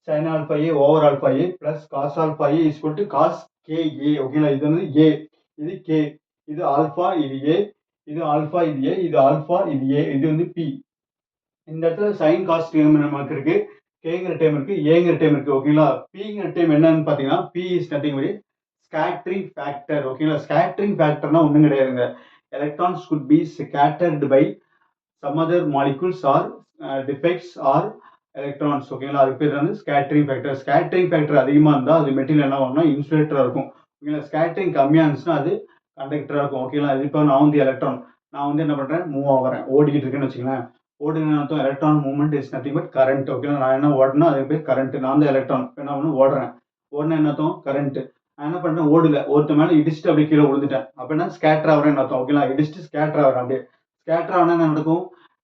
sin alpha a over alpha a plus cos alpha a is equal to cos k a. ஓகேங்களா? இது வந்து a, இது k, இது ஆல்ஃபா, இது a, இது ஆல்ஃபா, இது a, இது ஆல்ஃபா, இது a, இது வந்து p. இந்த இடத்துல sin cos டேர்ம் நமக்கு இருக்கு, kங்கிற டேர்ம் இருக்கு, ஏங்கிற டேர்ம் இருக்கு. ஓகேங்களா? pங்கிற டேர்ம் என்னன்னு பார்த்தீங்கன்னா, p is nothing but scattering factor. ஓகேங்களா? scattering factorனா ஒன்றும் கிடையாதுங்க. electrons could be scattered by some other molecules or defects or electrons. ஓகேங்களா? அதுக்கு பேர் வந்து ஸ்கேட்டரிங் ஃபேக்டர். ஸ்கேட்டரிங் ஃபேக்டர் அதிகமாக இருந்தால் அது மெட்டீரியல் என்ன ஆகும்னா இன்சுலேட்டராக இருக்கும். ஓகேங்களா? ஸ்கேட்டரிங் கம்மியாக இருந்துச்சுன்னா அது கண்டக்டராக இருக்கும். ஓகேங்களா? இப்போ நான் வந்து எலக்ட்ரான், நான் வந்து என்ன பண்ணுறேன், மூவ் ஆகிறேன், ஓடிக்கிட்டு இருக்கேன்னு வச்சுக்கலாம். ஓடுன்னு அர்த்தம் electron movement is nothing but current. ஓகேங்களா? நான் என்ன ஓடுனா அதுக்கு பேர் கரண்ட். நான் வந்து எலக்ட்ரான் என்ன பண்ணு ஓடுறேன், ஓடுனா என்ன அர்த்தம், கரண்ட். நான் என்ன பண்ணுறேன், ஓடல, ஒருத்த மேலே இடிச்சுட்டு அப்படியே கீழே விழுந்துட்டேன், அப்படின்னா ஸ்கேட்டர் ஆகிறேன்னு அர்த்தம். ஓகேங்களா? இடிச்சுட்டு ஸ்கேட்டர் ஆகிறேன். அப்படியே ஸ்கேட்டர் ஆனால் என்ன நடக்கும்,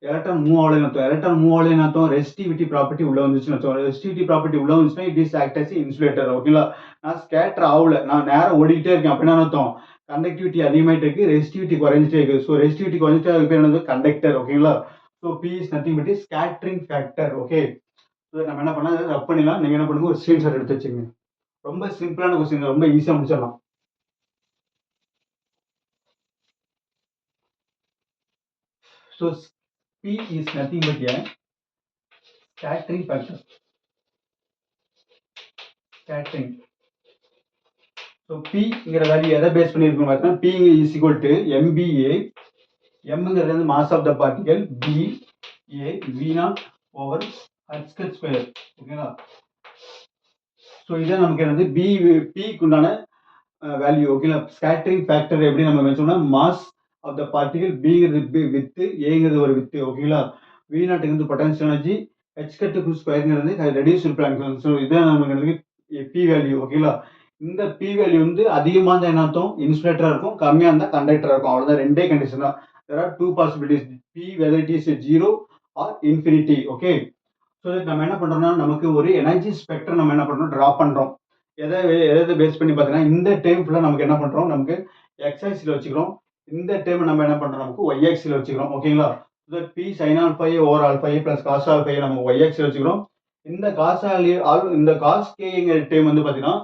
எலக்ட்ரான் மூவ் ஆகலைன்னு அர்த்தம். எலக்ட்ரான் மூவ் ஆகலைன்னு அர்த்தம் ரெசிஸ்டிவிட்டி ப்ராப்பர்ட்டி உள்ள வந்துச்சுன்னு அர்த்தம். ரெசிஸ்டிவிட்டி ப்ராப்பர்ட்டி உள்ள வந்துச்சுன்னா it is act as insulator. ஓகேங்களா? நான் ஸ்கேட்டர் ஆகல, நான் நேரம் ஓடிக்கிட்டே இருக்கேன், அப்படின்னா அர்த்தம் கண்டக்டிவிட்டி அதிகமாயிட்டு இருக்கு, ரெசிஸ்டிவிட்டி குறைஞ்சிட்டே இருக்கு. ஸோ ரெசிஸ்டிவிட்டி குறைஞ்சிட்டே அதுக்கு பேர் என்னது, கண்டக்டர். ஓகேங்களா? So B is nothing but scattering factor. Okay, so நம்ம என்ன பண்ணலாம், ரப் பண்ணிடலாம். நீங்கள் என்ன பண்ணுங்க, ஒரு ஸ்க்ரீன்ஷாட் எடுத்து வச்சுங்க. ரொம்ப சிம்பிளான கொஸ்டின், ரொம்ப ஈஸியாக முடிச்சிடலாம். So P is nothing but a scattering factor. Scattering. So P-ங்கிற வேல்யூ எதை பேஸ் பண்ணியிருக்கோம் பார்த்தீங்கன்னா, P is equal to MBA. M-ங்கிறது வந்து mass of the particle, B A V0 over H square. ஓகேங்களா? ஸோ இதான் நமக்கு என்னது P-க்கு உண்டான வேல்யூ. ஓகேங்களா? ஸ்கேட்டரிங் ஃபேக்டர் எப்படி நம்ம மென்ஷன்னா, மாஸ் ஆஃப் த பார்ட்டிகல், பிங்கிறது வித்து, ஏங்கிறது ஒரு வித்து. ஓகேங்களா? V0ங்கிறது பொட்டன்ஷியல் எனர்ஜி, H கட்டு ஸ்கொயர்ங்கிறது ரெடியூஸ்டு பிளாங்க். ஸோ இதான் நமக்கு பி வேல்யூ. ஓகேங்களா? இந்த பி வேல்யூ வந்து அதிகமாக இருந்தால் என்ன அர்த்தம், இன்சுலேட்டராக இருக்கும், கம்மியாக இருந்தால் கண்டக்டராக இருக்கும். அவ்வளோதான், ரெண்டே கண்டிஷன் தான். There are two possibilities, B whether it is 0 or infinity. Okay, so நம்ம என்ன பண்ணுறோம்னா, நமக்கு ஒரு எனர்ஜி ஸ்பெக்ட்ரம் நம்ம என்ன பண்ணுறோம், ட்ரா பண்ணுறோம். எதை பேஸ் பண்ணி பார்த்தீங்கன்னா, இந்த டைம் ஃபுல்லாக நமக்கு என்ன பண்ணுறோம், நமக்கு எக்ஸ் ஆக்சிஸில் வச்சுக்கிறோம். இந்த டைம் நம்ம என்ன பண்ணுறோம், நமக்கு ஒய் ஆக்சிஸில் வச்சுக்கிறோம். ஓகேங்களா? B sign alpha A over alpha A plus cos alpha A நம்ம ஒய் ஆக்சிஸில் வச்சுக்கிறோம். இந்த இந்த காஸ் கேங்கிற டைம் வந்து பார்த்தீங்கன்னா,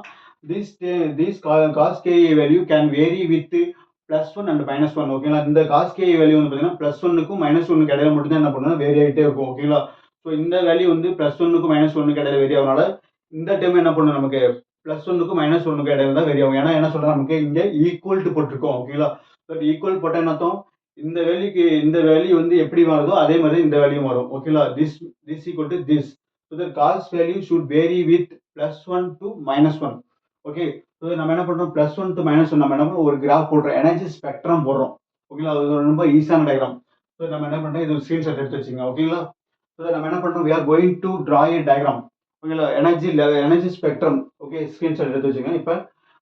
this cos k value can vary with +1 and -1. ஓகேங்களா? இந்த cos k வேல்யூ வந்து பார்த்தீங்கன்னா +1க்கும் -1க்கும் இடையில மட்டும் தான் என்ன பண்ணுன்னா வேரி ஆகிட்டே இருக்கும். ஓகேங்களா? ஸோ இந்த வேல்யூ வந்து +1க்கும் -1க்கும் இடையில வேரி ஆகுறதுனால இந்த டைம் என்ன பண்ணும், நமக்கு +1க்கும் -1க்கும் இடையில தான் வேரி ஆகும். ஏன்னா என்ன சொல்றோம், நமக்கு இங்கே ஈக்குவல் டு போட்டிருக்கோம். ஓகேங்களா? பட் ஈக்குவல் போட்டால் என்ன அர்த்தம், இந்த வேல்யூக்கு இந்த வேல்யூ வந்து எப்படி மாறுதோ அதே மாதிரி இந்த வேல்யூ வரும். ஓகேங்களா? This equal to this. So that cos value should vary with +1 to -1. Okay. So நம்ம என்ன பண்றோம்? +1 to -1 நம்ம என்ன பண்றோம்? ஒரு கிராஃப் போடுறோம். எனர்ஜி ஸ்பெக்ட்ரம் போடுறோம். ஓகேங்களா? அது ரொம்ப ஈஸியான டயகிராம். ஸோ நம்ம என்ன பண்றோம்? இது ஒரு ஸ்கிரீன்ஷாட் எடுத்து வச்சுக்கோங்க. ஓகேங்களா? ஸோ நம்ம என்ன பண்றோம்? We are going to draw a diagram. ஓகேங்களா? Energy spectrum. ஓகே, ஸ்கிரீன்ஷாட் எடுத்து வச்சுக்கோங்க. இப்போ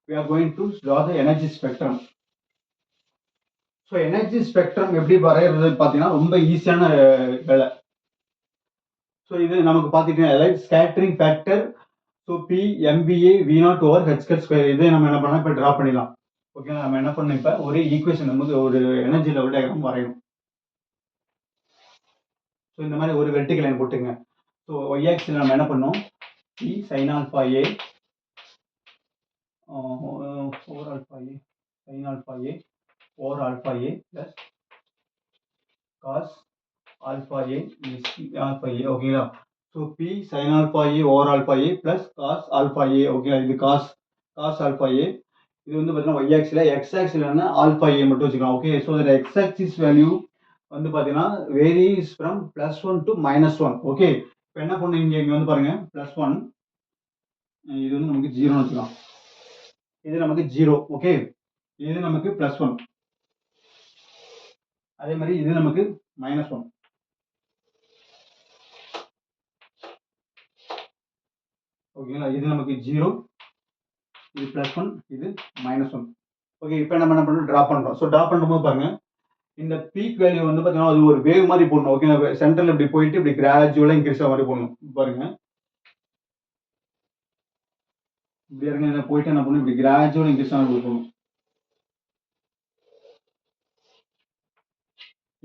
we are going to draw the energy spectrum. So energy spectrum எப்படி வரைகிறது பார்த்தீங்கன்னா ரொம்ப ஈஸியான வேலை. ஸோ இது நமக்கு பார்த்துட்டீங்கன்னா scattering factor. So B MBA V0/h². இதை நம்ம என்ன பண்ணலாம்? இப்போ ட்ரா பண்ணிடலாம். ஓகே, நம்ம என்ன பண்ணணும்? இப்போ ஒரு ஈக்குவேஷன் நமக்கு ஒரு எனர்ஜி லெவல் டயக்ராம் வரையணும். ஸோ இந்த மாதிரி ஒரு வெர்டிகல் லைன் போட்டுங்க. ஸோ ஒய் ஆக்சில் நம்ம என்ன பண்ணோம்? P sin alpha A 4 alpha A sin alpha A 4 alpha A plus cos alpha A is alpha A. ஓகேங்களா? So P sin alpha A over alpha A plus cos alpha A. ஓகேங்களா? இது cos alpha A. இது வந்து பார்த்தீங்கன்னா y axial. x axial என்ன? alpha A மட்டும் வச்சுக்கலாம். Okay. So the x axis value வந்து பார்த்தீங்கன்னா வேரிஸ் ஃப்ரம் +1 to -1. ஓகே. இப்போ என்ன பண்ணுங்க? இங்கே வந்து பாருங்க +1. இது வந்து நமக்கு 0ன்னு வச்சுக்கலாம். இது நமக்கு 0. ஓகே. இது நமக்கு +1. அதே மாதிரி இது நமக்கு -1. ஓகேங்களா? இது நமக்கு 0, இது +1, இது -1. ஓகே. இப்போ நம்ம என்ன பண்ணுறோம்? ட்ரா பண்ணுறோம். ஸோ ட்ரா பண்ணும்போது பாருங்க, இந்த பீக் வேல்யூ வந்து பார்த்தீங்கன்னா அது ஒரு வேவ் மாதிரி போடணும். ஓகேங்களா? சென்டரில் இப்படி போயிட்டு இப்படி கிராஜுவலாக இன்க்ரீஸ் ஆகிற மாதிரி போடணும். பாருங்க, இப்படி இறங்க போயிட்டு என்ன பண்ணணும்? இப்படி கிராஜுவலாக இன்க்ரீஸ் ஆகிற மாதிரி போடணும்.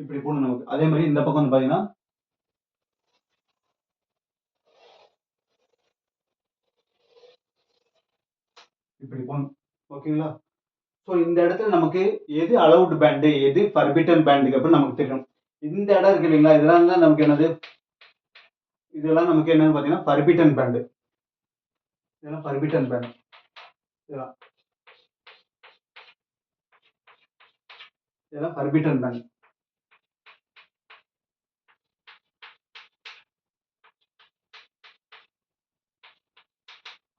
இப்படி போடணும் நமக்கு. அதே மாதிரி இந்த பக்கம் வந்து பார்த்தீங்கன்னா இப்படி போடணும். ஓகேங்களா? ஸோ இந்த இடத்துல நமக்கு எது அலவுட் பேண்டு, எது ஃபர்பிட்டன் பேண்டுக்கு அப்படின்னு நமக்கு தெரியும். இந்த இடம் இருக்கு இல்லைங்களா? இதெல்லாம் தான் நமக்கு என்னது? இதெல்லாம் நமக்கு என்னன்னு பார்த்தீங்கன்னா ஃபர்பிட்டன் பேண்டு. இதெல்லாம் ஃபர்பிட்டன் பேண்ட். இதெல்லாம் இதெல்லாம் ஃபர்பிட்டன் பேண்ட்.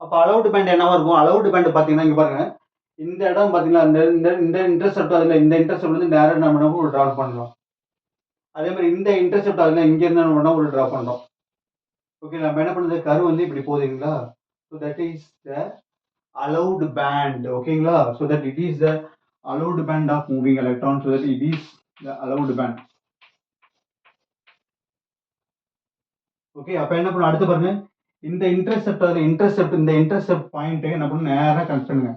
அப்போ அலவுட் பேண்ட் என்னவா இருக்கும்? அலவுட் பேண்ட் பார்த்தீங்கன்னா இங்க பாருங்க, இந்த இடம் பார்த்தீங்கன்னா இந்த இந்த இந்த இன்டர்செப்ட் அதில் இந்த இன்டர்செப்ட் வந்து நேராக நம்ம ஒரு ட்ரா பண்ணலாம். அதே மாதிரி இந்த இன்டர்செப்ட் அதில் இங்க இருந்து நம்ம ஒரு ட்ரா பண்றோம். ஓகே, நம்ம என்ன பண்ணுறது? கரு வந்து இப்படி போகுதுங்களா? So that is the allowed band. ஓகேங்களா? So that it is the allowed band of moving electron. So that it is the allowed band. Okay. அப்போ என்ன பண்ணும்? அடுத்து பாருங்க, இந்த இன்டர்செப்ட் பாயிண்ட் என்ன பண்ணும்? நேராக கனெக்ட் பண்ணுங்க.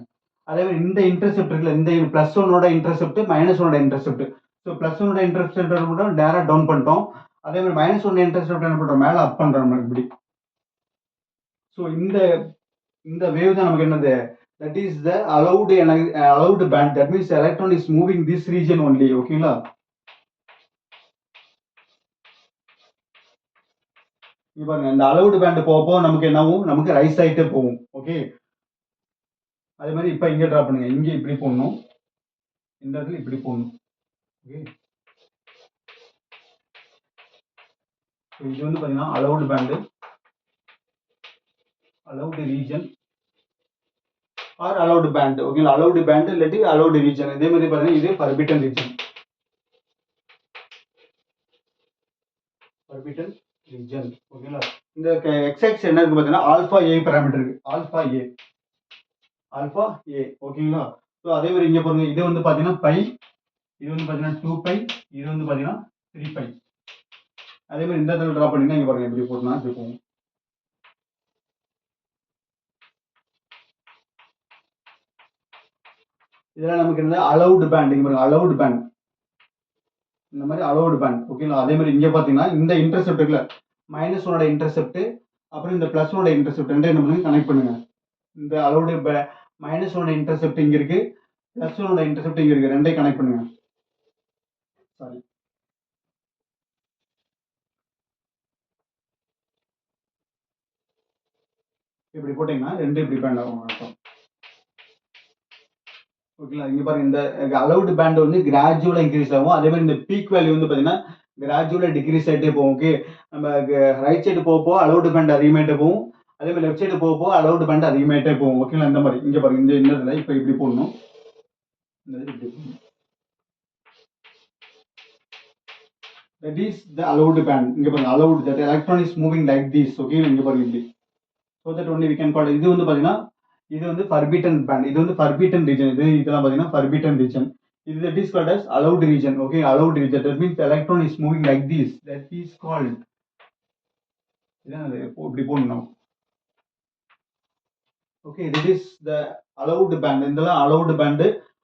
அதே மாதிரி இந்த இன்டர்செப்ட் இருக்குல்ல, இந்த +1ஓட இன்டர்செப்ட் -1ஓட இன்டர்செப்ட். ஸோ +1ஓட இன்டர்செப்ட் மட்டும் நேராக டவுன் பண்ணிட்டோம். அதே மாதிரி -1 இன்டர்செப்ட் என்ன பண்ணுறோம்? மேலே அப் பண்ணுறோம் நம்ம இப்படி. ஸோ இந்த இந்த வேவ் தான் நமக்கு என்னது? That is the allowed band. That means electron is moving this region only. ஓகேங்களா? இங்க பாருங்க, இந்த அலவுட் பேண்ட் போக நமக்கு என்னவும் நமக்கு ரைஸ் ஆகிட்டே போகும். ஓகே. அதே மாதிரி இப்போ இங்கே ட்ரா பண்ணுங்க. இங்கே இப்படி போடணும், இந்த இடத்துல இப்படி போடணும். ஓகே. இது வந்து பார்த்தீங்கன்னா allowed band, allowed region or allowed band. ஓகேங்களா? அலவுட் பேண்ட் இல்லாட்டி அலவுட் ரீஜன். இதே மாதிரி பார்த்தீங்கன்னா இது ஃபர்பிட்டன் ரீஜன். ஃபர்பிட்டன் ரீஜன். ஓகேங்களா? இந்த எக்ஸ் என்ன இருக்கு பார்த்தீங்கன்னா ஆல்ஃபா ஏ பேராமீட்டர் இருக்கு. Alpha A. ஓகேங்களா? ஸோ அதே மாதிரி இங்கே பாருங்க, இது வந்து பார்த்தீங்கன்னா பை, இது வந்து பார்த்தீங்கன்னா 2π, இது வந்து பார்த்தீங்கன்னா 3π. அதே மாதிரி இந்த இடத்துல ட்ரா பண்ணீங்கன்னா இங்கே பாருங்க, இப்படி போட்டோம்னா இப்படி போகும். இதெல்லாம் நமக்கு என்ன? Allowed band. இங்கே பாருங்க, அலவுட் பேண்ட். இந்த மாதிரி அலவுட் பேண்ட். ஓகேங்களா? அதே மாதிரி இங்கே பார்த்தீங்கன்னா இந்த இன்டர்செப்ட் இருக்குல்ல, -1ஓட இன்டர்செப்ட் அப்புறம் இந்த +1ஓட இன்டர்செப்ட் ரெண்டையும் என்ன பண்ணுங்க? கனெக்ட் பண்ணுங்க. இந்த அலவுட் -1ஓட இன்டர்செப்ட் இங்கே இருக்கு, +1ஓட இன்டர்செப்ட் இங்கே இருக்கு. ரெண்டையும் கனெக்ட் பண்ணுங்க. சாரி. இப்படி போட்டீங்கன்னா ரெண்டு இப்படி பேண்ட் ஆகும் அர்த்தம். ஓகேங்களா? இங்க பாருங்க இந்த அலவுட் பேண்ட் வந்து கிராஜுவலா இன்கிரீஸ் ஆகும். அதே மாதிரி இந்த பீக் வேல்யூ வந்து பார்த்தீங்கன்னா, கிராஜுவலா டிக்ரீஸ் ஆயிட்டே போகும். ஓகே. நம்ம ரைட் சைடு போக அலவுட் பேண்ட் அதிகமாயிட்டே போகும். அதே மாதிரி லெஃப்ட் சைடு போக அலவுட் பேண்ட் அதிகமாயிட்டே போகும். ஓகேங்களா? இந்த மாதிரி. இங்க பாருங்க இந்த இதுல இப்ப இப்படி போடணும். இந்த இது இப்படி போடணும். That is the allowed band. இங்க பாருங்க allowed that electron is moving like this. Okay, இங்க பாருங்க இப்படி. So that only we can call it. இது வந்து பாத்தீங்கன்னா இது வந்து forbidden band. இது வந்து forbidden region. இதெல்லாம் பாத்தீங்கன்னா forbidden region. இது that is called as allowed region. Okay, allowed region. That means the electron is moving like this. That is called. இதான் அது இப்படி போடணும். Okay, this is the allowed band. இதெல்லாம் allowed band.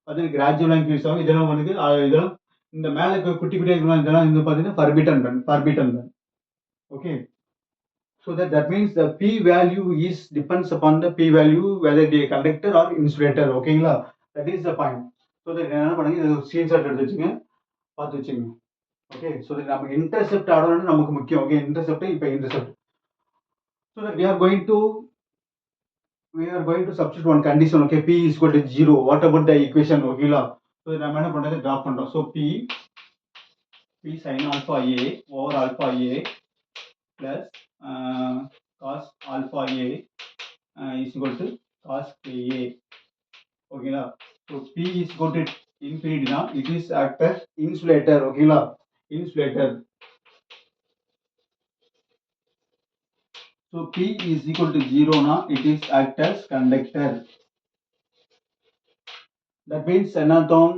அது கிராஜுவலா increase ஆகும். இதெல்லாம் வந்து இதெல்லாம் இந்த மேல குட்டி குட்டியா இருக்கலாம். இதெல்லாம் வந்து பாத்தீங்கன்னா forbidden band. Forbidden band. Okay. So that means the p value is depends upon the p value whether it is a conductor or insulator. ஓகேங்களா? That is the point. So that என்ன பண்ணுங்க இது ஸ்கிரீன்ஷாட் எடுத்து வச்சுங்க பார்த்து வச்சுங்க. Okay. So that நமக்கு intercept ஆடணும் நமக்கு முக்கியம். ஓகே, இன்டர்செப்ட் இப்போ intercept. So that we are going to substitute one condition. Okay, p is equal to 0. What about the equation? ஓகேங்களா? So நம்ம என்ன பண்றது டிராப் பண்றோம். So p sin alpha a over alpha a plus cos alpha a is equal to cos ka. ஓகேங்களா? So p is equal to infinity now it is act as insulator. ஓகேங்களா? insulator. So p is equal to 0 now it is act as conductor. That means என்ன அர்த்தம்?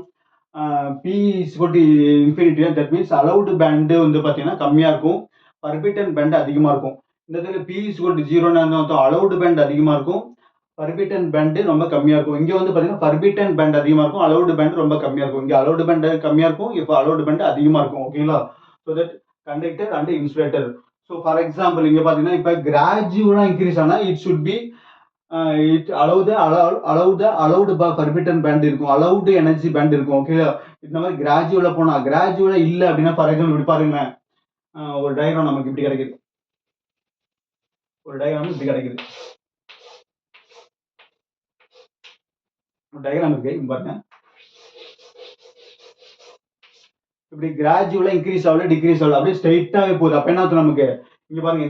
p is equal to infinity. That means allowed band வந்து பாத்தீங்கன்னா கம்மியா இருக்கும், forbidden band அதிகமா இருக்கும். இந்த இடத்துல p is equal to 0 னா அர்த்தம் allowed band அதிகமா இருக்கும், forbidden band ரொம்ப கம்மியா இருக்கும். இங்க வந்து பாத்தீங்கன்னா forbidden band அதிகமா இருக்கும், allowed band ரொம்ப கம்மியா இருக்கும். இங்க allowed band கம்மியா இருக்கும், இப்போ allowed band அதிகமா இருக்கும். ஓகேங்களா? So that conductor and insulator. So for example இங்க பாத்தீங்கன்னா இப்ப gradually increase ஆனா it should be it allowed forbidden band இருக்கும், allowed energy band இருக்கும். ஓகேங்களா? இந்த மாதிரி கிராஜுவலா போனா கிராஜுவலா இல்ல அப்படின்னா ஃபார் எக்ஸாம்பிள் இப்படி பாருங்க, ஒரு டயக்ராம் நமக்கு இப்படி கிடைக்குது, ஒரு டயக்ராம் இப்படி கிடைக்குது, டயக்ராம் இருக்கு பாருங்க. இப்படி கிராஜுவலா இன்க்ரீஸ் ஆகல டிக்ரீஸ் ஆகல அப்படியே ஸ்ட்ரைட்டாவே போகுது. அப்ப என்ன ஆகும் நமக்கு இங்க பாருங்க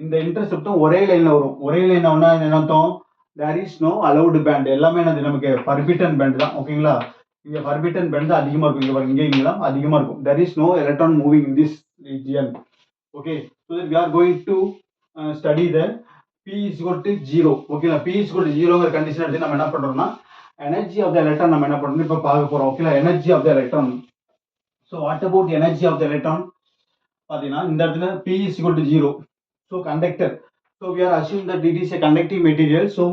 இந்த இன்டர்செப்டும் ஒரே லைன்ல வரும். ஒரே லைன் ஆகுனா என்ன அர்த்தம்? there is no allowed band. எல்லாமே என்னது நமக்கு forbidden band தான். ஓகேங்களா? இங்க forbidden band தான் அதிகமா இருக்கும். இங்க பாருங்க இங்க தான் அதிகமா இருக்கும். there is no electron moving in this region. Okay, so that we are going to study the p is equal to 0. ஓகேங்களா? p is equal to 0ங்கற கண்டிஷன் எடுத்து நம்ம என்ன பண்றோம்னா energy of the electron நம்ம என்ன பண்றோம் இப்ப பார்க்க போறோம். ஓகேங்களா? energy of the electron. So what about the energy of the electron? பாத்தீங்கன்னா இந்த இடத்துல p is equal to 0. So conductor. So we are assuming that it is a conducting material. So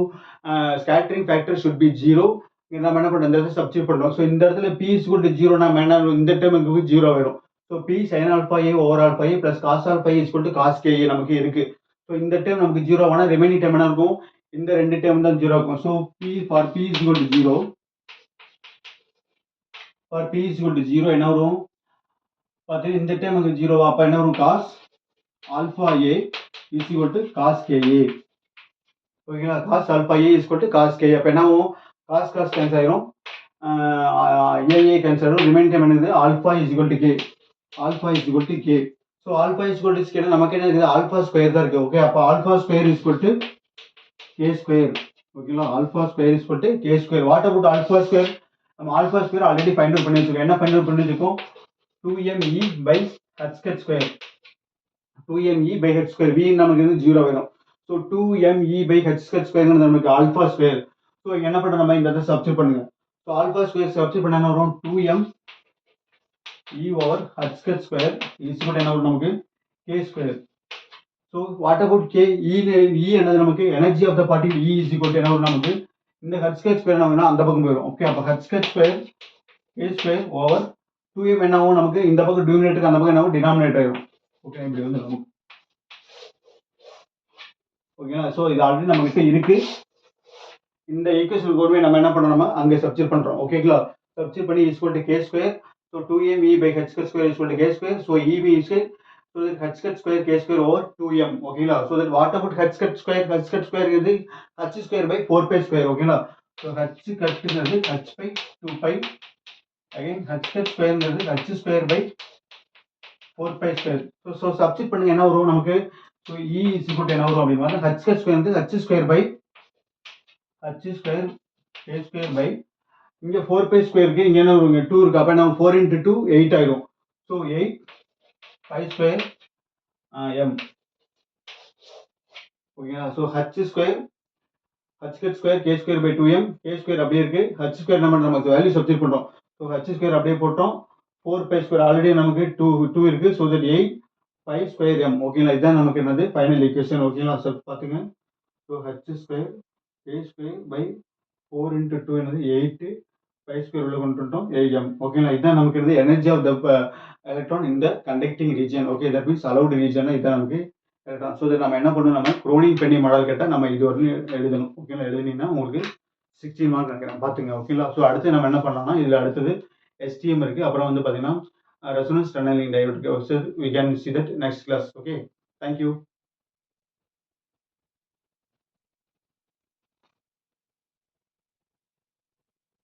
scattering factor should be 0. நம்ம என்ன பண்றோம் இந்த இடத்துல substitute பண்றோம். So இந்த இடத்துல p is equal to 0 நம்ம என்ன இந்த டேர்முக்கு 0 ஆயிடும். So p sin alpha a over alpha a plus cos alpha a is equal to cos ka நமக்கு இருக்கு. So இந்த டேர்ம் நமக்கு 0 ஆனா ரிமைனிங் டேர்ம் என்ன இருக்கும்? இந்த ரெண்டு டேர்ம் தான் 0 இருக்கும். So p is equal to 0. For p is equal to 0 என்ன வரும்? பாத்தீங்கன்னா இந்த டேர்ம் நமக்கு 0 அப்ப என்ன வரும்? cos alpha a is equal to cos ka. ஓகேங்களா? cos alpha a is equal to cos ka. அப்ப என்ன ஆகும்? cos கேன்சல் ஆயிரும், a கேன்சல் ஆயிரும், ரிமைனிங் டேர்ம் என்னது? alpha is equal to k. alpha is equal to k. So alpha is equal to k நமக்கு என்ன இருக்குது? alpha ஸ்கொயர் தான் இருக்கு. ஓகே, அப்ப alpha square is equal to k square. ஓகேங்களா? alpha square is equal to k square. What about alpha square? நம்ம alpha square already find out பண்ணி வச்சிருக்கோம். என்ன ஃபைண்ட் அவுட் பண்ணி வச்சிருக்கோம்? 2me by h square. 2me by h square. v நமக்கு வந்து 0 வரும். So 2me by h square நமக்கு ஆல்பா ஸ்கொயர். ஸோ என்ன பண்ணுறோம் நம்ம இந்த இடத்துல சப்ஸ்டிட்யூட் பண்ணுங்க. ஸோ ஆல்பா ஸ்கொயர் சப்ஸ்டிட்யூட் பண்ண என்ன வரும்? 2m e over h square is equal என்ன வரும் நமக்கு? k square. So what about k? e என்னது நமக்கு? Energy of the particle e is equal என்ன வரும் நமக்கு? இந்த h ஸ்கொயர் நம்ம அந்த பக்கம் போயிடும். ஓகே, அப்போ h square k square over 2m என்ன ஆகும் நமக்கு? இந்த பக்கம் டினாமினேட்டருக்கு அந்த பக்கம் என்ன ஆகும்? டினாமினேட்டர் ஆயிடும். ஓகே, இப்படி வந்து நமக்கு ஓகேங்களா? ஸோ இது ஆல்ரெடி நம்ம கிட்ட இருக்கு. இந்த ஈக்குவேஷன் கொண்டு நம்ம என்ன பண்றோம்? நம்ம அங்கே சப்ஸ்டிட்யூட் பண்றோம். ஓகேங்களா? சப்ஸ்டிட்யூட் பண்ணி is equal to k square. So 2me by h square is equal to k square. So ev is so that h square k square over 2m. ஓகேங்களா? So that what about h square? h square is h square by 4 pi square. ஓகேங்களா? So h கட்டுங்கிறது h by 2 pi again h cut ஸ்கொயர்ங்கிறது h square by 4 by square. So substitute பண்ணுங்க என்ன வரும் நமக்கு. So E is equal to என்ன வரும் அப்படின்னு ஹச் கட் ஸ்கொயர் வந்து H square by H square K square by இங்கே 4 பை ஸ்கொயருக்கு இங்கே என்ன வருங்க 2 இருக்கு. அப்போ நம்ம 4 × 2 8 ஆயிடும். ஸோ 8 பை ஸ்கொயர் எம் ஓகேங்களா. So H square H cut square K square by 2m K square அப்படியே இருக்கு. ஹச் ஸ்கொயர் நம்ம வேல்யூ சப்ஸ்டிட் பண்ணுறோம். ஸோ ஹச் ஸ்கொயர் அப்படியே போட்டோம். 4 பை ஸ்கொயர் ஆல்ரெடி நமக்கு 2 இருக்கு. So that 8 by square M ஓகேங்களா. இதுதான் நமக்கு என்னது ஃபைனல் ஈக்குவேஷன் ஓகேங்களா. ஸோ பார்த்துங்க. So H square K square by 4 × 2 என்னது 8 பை ஸ்கொயர் உள்ள கொண்டு வந்துட்டோம் 8m ஓகேங்களா. இதுதான் நமக்கு என்னது எனர்ஜி ஆஃப் த எலக்ட்ரான் இந்த conducting region. Okay that means allowed region இதுதான் நமக்கு எலக்ட்ரான். ஸோ நம்ம என்ன பண்ணணும், நம்ம குரோனிங் பென்னி மாடல் கேட்டால் நம்ம இது வரலையும் எழுதணும் ஓகேங்களா. எழுதினீங்கன்னா உங்களுக்கு 16 மார்க் நினைக்கிறேன் பார்த்துங்க ஓகேங்களா. ஸோ அடுத்து நம்ம என்ன பண்ணலாம்னா இதில் அடுத்தது STM இருக்குது. அப்புறம் வந்து பார்த்தீங்கன்னா ரெசோனன்ஸ் டனலிங் டையோடு இருக்குது. We can see that next class. Okay, thank you.